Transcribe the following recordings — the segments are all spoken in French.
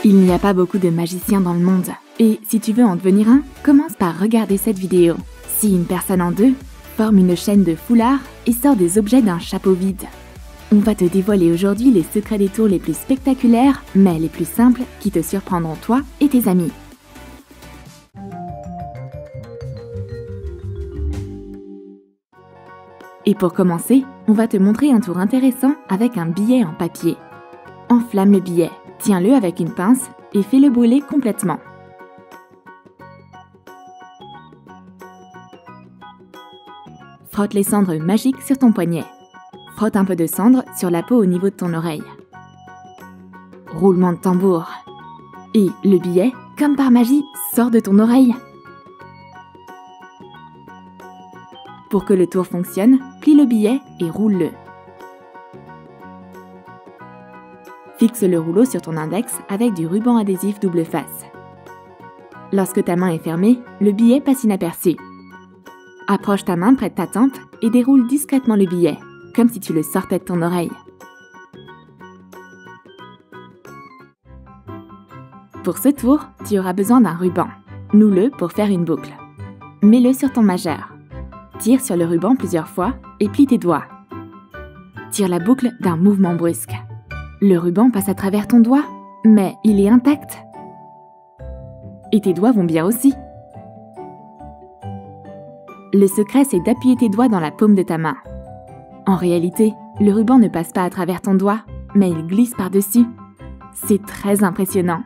Il n'y a pas beaucoup de magiciens dans le monde. Et si tu veux en devenir un, commence par regarder cette vidéo. Si une personne en deux forme une chaîne de foulards et sort des objets d'un chapeau vide. On va te dévoiler aujourd'hui les secrets des tours les plus spectaculaires, mais les plus simples, qui te surprendront toi et tes amis. Et pour commencer, on va te montrer un tour intéressant avec un billet en papier. Enflamme le billet, tiens-le avec une pince et fais-le brûler complètement. Frotte les cendres magiques sur ton poignet. Frotte un peu de cendre sur la peau au niveau de ton oreille. Roulement de tambour. Et le billet, comme par magie, sort de ton oreille. Pour que le tour fonctionne, plie le billet et roule-le. Fixe le rouleau sur ton index avec du ruban adhésif double face. Lorsque ta main est fermée, le billet passe inaperçu. Approche ta main près de ta tempe et déroule discrètement le billet, comme si tu le sortais de ton oreille. Pour ce tour, tu auras besoin d'un ruban. Noue-le pour faire une boucle. Mets-le sur ton majeur. Tire sur le ruban plusieurs fois et plie tes doigts. Tire la boucle d'un mouvement brusque. Le ruban passe à travers ton doigt, mais il est intact. Et tes doigts vont bien aussi. Le secret, c'est d'appuyer tes doigts dans la paume de ta main. En réalité, le ruban ne passe pas à travers ton doigt, mais il glisse par-dessus. C'est très impressionnant.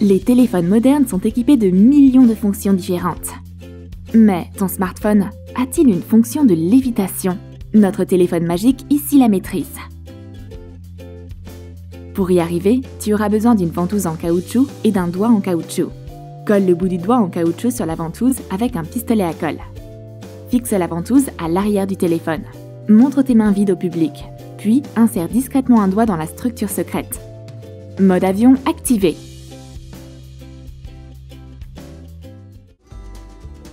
Les téléphones modernes sont équipés de millions de fonctions différentes. Mais ton smartphone a-t-il une fonction de lévitation? Notre téléphone magique ici la maîtrise. Pour y arriver, tu auras besoin d'une ventouse en caoutchouc et d'un doigt en caoutchouc. Colle le bout du doigt en caoutchouc sur la ventouse avec un pistolet à colle. Fixe la ventouse à l'arrière du téléphone. Montre tes mains vides au public, puis insère discrètement un doigt dans la structure secrète. Mode avion activé.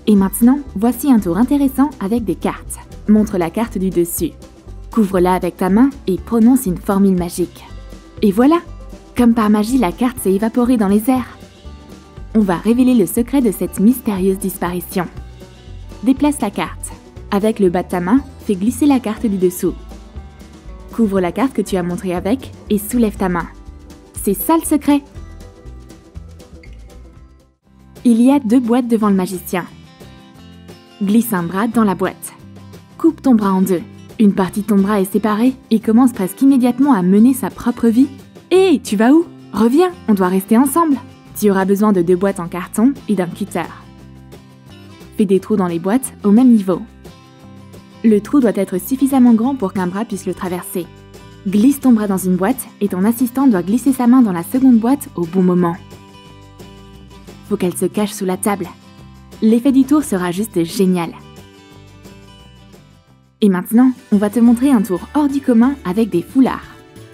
Et maintenant, voici un tour intéressant avec des cartes. Montre la carte du dessus. Couvre-la avec ta main et prononce une formule magique. Et voilà! Comme par magie, la carte s'est évaporée dans les airs. On va révéler le secret de cette mystérieuse disparition. Déplace la carte. Avec le bas de ta main, fais glisser la carte du dessous. Couvre la carte que tu as montrée avec et soulève ta main. C'est ça le secret! Il y a 2 boîtes devant le magicien. Glisse un bras dans la boîte. Coupe ton bras en 2. Une partie de ton bras est séparée et commence presque immédiatement à mener sa propre vie. Hé, tu vas où? Reviens, on doit rester ensemble. Tu auras besoin de 2 boîtes en carton et d'un cutter. Fais des trous dans les boîtes au même niveau. Le trou doit être suffisamment grand pour qu'un bras puisse le traverser. Glisse ton bras dans une boîte et ton assistant doit glisser sa main dans la seconde boîte au bon moment. Faut qu'elle se cache sous la table. L'effet du tour sera juste génial. Et maintenant, on va te montrer un tour hors du commun avec des foulards.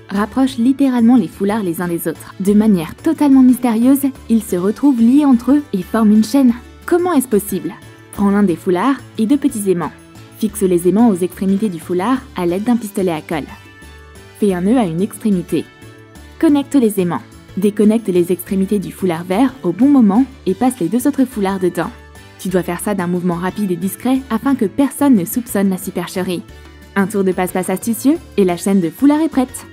Rapproche littéralement les foulards les uns des autres. De manière totalement mystérieuse, ils se retrouvent liés entre eux et forment une chaîne. Comment est-ce possible? Prends l'un des foulards et 2 petits aimants. Fixe les aimants aux extrémités du foulard à l'aide d'un pistolet à colle. Fais un nœud à une extrémité. Connecte les aimants. Déconnecte les extrémités du foulard vert au bon moment et passe les 2 autres foulards dedans. Tu dois faire ça d'un mouvement rapide et discret afin que personne ne soupçonne la supercherie. Un tour de passe-passe astucieux et la chaîne de foulard est prête.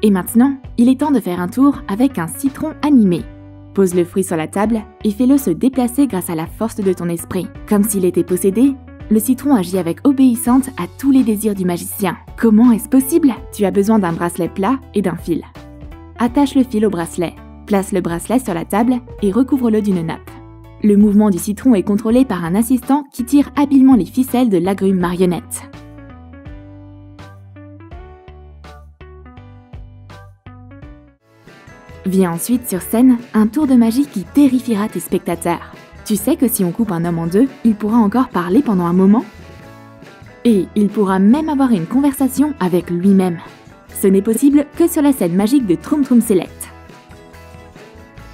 Et maintenant, il est temps de faire un tour avec un citron animé. Pose le fruit sur la table et fais-le se déplacer grâce à la force de ton esprit. Comme s'il était possédé, le citron agit avec obéissance à tous les désirs du magicien. Comment est-ce possible? Tu as besoin d'un bracelet plat et d'un fil. Attache le fil au bracelet. Place le bracelet sur la table et recouvre-le d'une nappe. Le mouvement du citron est contrôlé par un assistant qui tire habilement les ficelles de l'agrume marionnette. Vient ensuite sur scène un tour de magie qui terrifiera tes spectateurs. Tu sais que si on coupe un homme en 2, il pourra encore parler pendant un moment? Et il pourra même avoir une conversation avec lui-même. Ce n'est possible que sur la scène magique de Troom Troom Select.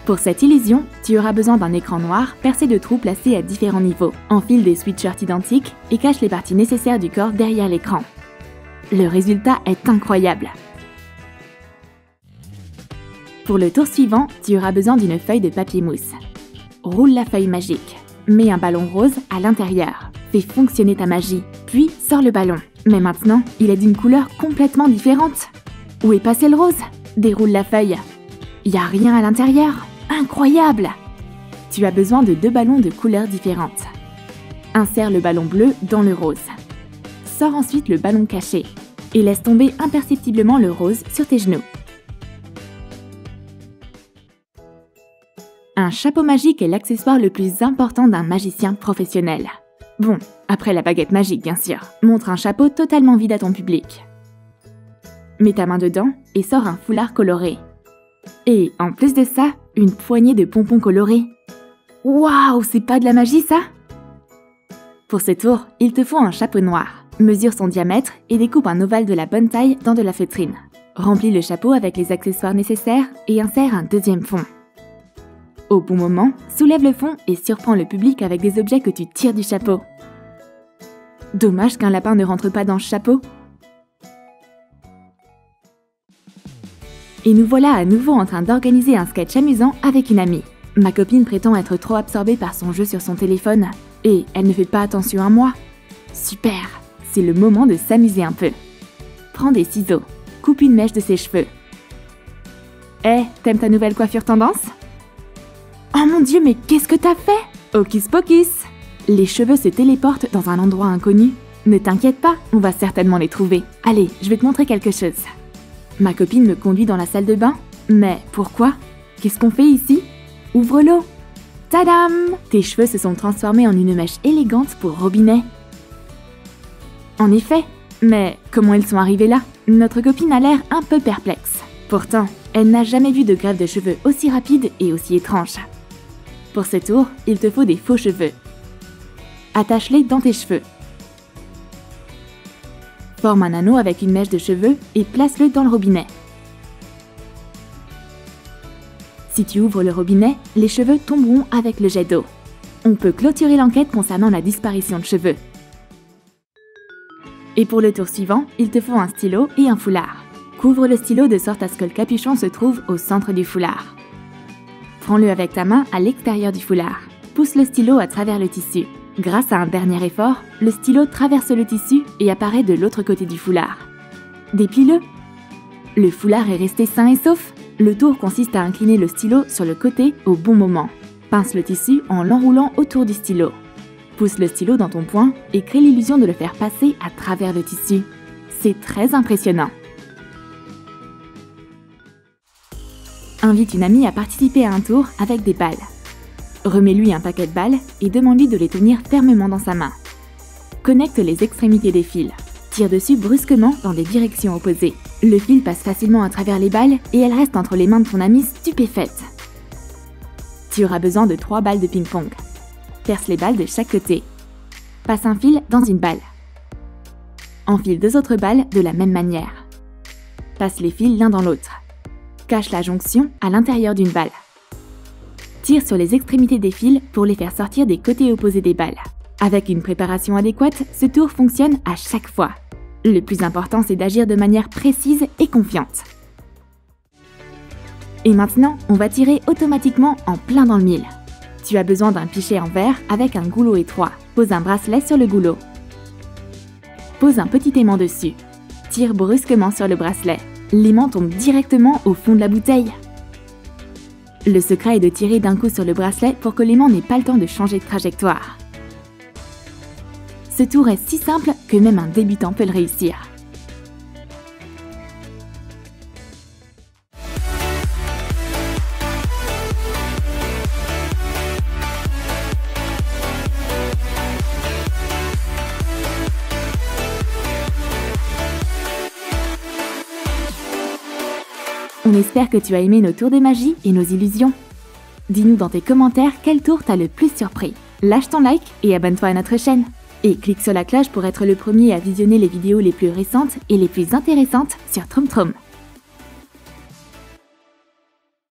Pour cette illusion, tu auras besoin d'un écran noir percé de trous placés à différents niveaux. Enfile des sweatshirts identiques et cache les parties nécessaires du corps derrière l'écran. le résultat est incroyable. Pour le tour suivant, tu auras besoin d'une feuille de papier mousse. Roule la feuille magique. Mets un ballon rose à l'intérieur. Fais fonctionner ta magie, puis sors le ballon. Mais maintenant, il est d'une couleur complètement différente. Où est passé le rose? Déroule la feuille. Y a rien à l'intérieur. Incroyable! Tu as besoin de 2 ballons de couleurs différentes. Insère le ballon bleu dans le rose. Sors ensuite le ballon caché et laisse tomber imperceptiblement le rose sur tes genoux. Un chapeau magique est l'accessoire le plus important d'un magicien professionnel. Bon, après la baguette magique bien sûr. Montre un chapeau totalement vide à ton public. Mets ta main dedans et sors un foulard coloré. Et en plus de ça, une poignée de pompons colorés. Waouh, c'est pas de la magie ça? Pour ce tour, il te faut un chapeau noir. Mesure son diamètre et découpe un ovale de la bonne taille dans de la feutrine. Remplis le chapeau avec les accessoires nécessaires et insère un deuxième fond. Au bon moment, soulève le fond et surprends le public avec des objets que tu tires du chapeau. Dommage qu'un lapin ne rentre pas dans ce chapeau. Et nous voilà à nouveau en train d'organiser un sketch amusant avec une amie. Ma copine prétend être trop absorbée par son jeu sur son téléphone et elle ne fait pas attention à moi. Super, c'est le moment de s'amuser un peu. Prends des ciseaux, coupe une mèche de ses cheveux. T'aimes ta nouvelle coiffure tendance? Oh mon Dieu, mais qu'est-ce que t'as fait? Hocus pocus! Les cheveux se téléportent dans un endroit inconnu. Ne t'inquiète pas, on va certainement les trouver. Allez, je vais te montrer quelque chose. Ma copine me conduit dans la salle de bain. Mais pourquoi? Qu'est-ce qu'on fait ici? Ouvre l'eau! Tadam! Tes cheveux se sont transformés en une mèche élégante pour robinet. En effet, mais comment ils sont arrivés là? Notre copine a l'air un peu perplexe. Pourtant, elle n'a jamais vu de greffe de cheveux aussi rapide et aussi étrange. Pour ce tour, il te faut des faux cheveux. Attache-les dans tes cheveux. Forme un anneau avec une mèche de cheveux et place-le dans le robinet. Si tu ouvres le robinet, les cheveux tomberont avec le jet d'eau. On peut clôturer l'enquête concernant la disparition de cheveux. Et pour le tour suivant, il te faut un stylo et un foulard. Couvre le stylo de sorte à ce que le capuchon se trouve au centre du foulard. Prends-le avec ta main à l'extérieur du foulard. Pousse le stylo à travers le tissu. Grâce à un dernier effort, le stylo traverse le tissu et apparaît de l'autre côté du foulard. Déplie-le. Le foulard est resté sain et sauf. Le tour consiste à incliner le stylo sur le côté au bon moment. Pince le tissu en l'enroulant autour du stylo. Pousse le stylo dans ton poing et crée l'illusion de le faire passer à travers le tissu. C'est très impressionnant. Invite une amie à participer à un tour avec des balles. Remets-lui un paquet de balles et demande-lui de les tenir fermement dans sa main. Connecte les extrémités des fils. Tire dessus brusquement dans des directions opposées. Le fil passe facilement à travers les balles et elle reste entre les mains de ton amie stupéfaite. Tu auras besoin de 3 balles de ping-pong. Perce les balles de chaque côté. Passe un fil dans une balle. Enfile 2 autres balles de la même manière. Passe les fils l'un dans l'autre. Cache la jonction à l'intérieur d'une balle. Tire sur les extrémités des fils pour les faire sortir des côtés opposés des balles. Avec une préparation adéquate, ce tour fonctionne à chaque fois. Le plus important, c'est d'agir de manière précise et confiante. Et maintenant, on va tirer automatiquement en plein dans le mille. Tu as besoin d'un pichet en verre avec un goulot étroit. Pose un bracelet sur le goulot. Pose un petit aimant dessus. Tire brusquement sur le bracelet. L'aimant tombe directement au fond de la bouteille. Le secret est de tirer d'un coup sur le bracelet pour que l'aimant n'ait pas le temps de changer de trajectoire. Ce tour est si simple que même un débutant peut le réussir. On espère que tu as aimé nos tours de magie et nos illusions. Dis-nous dans tes commentaires quel tour t'a le plus surpris. Lâche ton like et abonne-toi à notre chaîne. Et clique sur la cloche pour être le premier à visionner les vidéos les plus récentes et les plus intéressantes sur TroomTroom.